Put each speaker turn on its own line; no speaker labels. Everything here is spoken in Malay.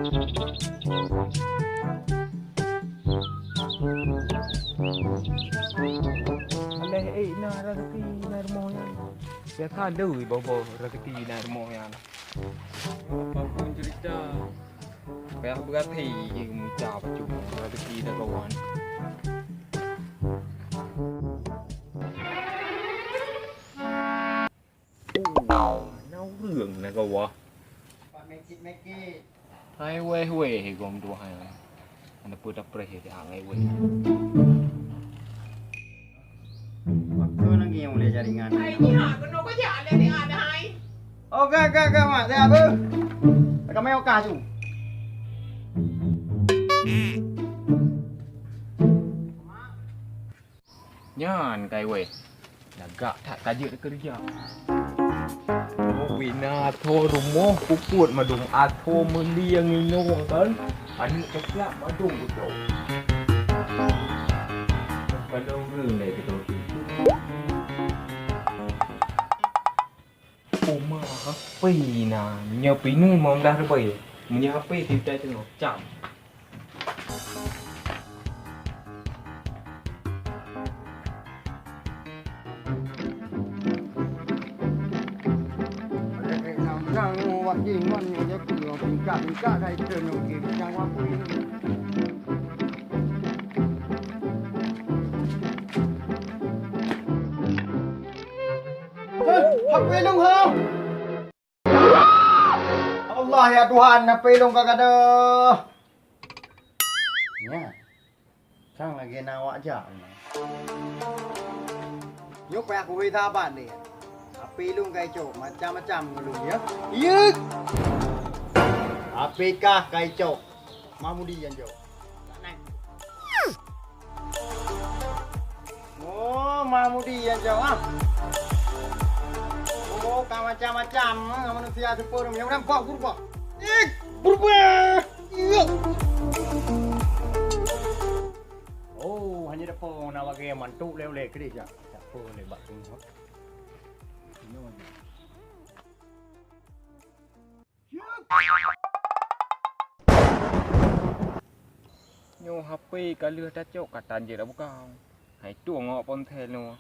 Aleh nak rezeki nak rumah yang. Dia tak ada bawa rezeki nak rumah yang. Apapun cerita. Payah berhati kamu ucap cuma rezeki dah kawan. Nấu rường nè cậu à.
Make it.
Hai we gom dua hai. Anda pun dah perih di hang we.
Waktu lagi yang boleh jaringan.
Hai ni ha, kena kau jalan ni ada hai.
Okey, mak. Saya apa? Kami okah tu.
Nyan kai we. Nagak tak kaji kerja. Wina tho rumah puput madung atho meliang inong kan. Anu coklat madung betul. Kalau reng dai kita tu. Oma hape na, nya pinu mom dah rebai. Nya hape kita tengok jam.
Sang wak jingon ni je ku pingkat kai turun okey sang wak ku. Hak pelong ha. Allah ya Tuhan, pelong kagak ada. Ya. Sang lagi nawak jak. Yuk pe aku wei tha bạn ni. Api lung kai cok macam-macam ngelung ya. Iya. Api kah kai cok. Mamudi yang cok. Oh, mamudi yang cok ah. Oh, kah macam-macam manusia tu pun yang orang kok berubah. Berubah. Iya. Oh, hanya depa nak bagi mantuk lelek ke dia. Tak apa lebak tu.
Nyo HP kalau dah cok katan je dah buka. Hai tu ngok pon tel no.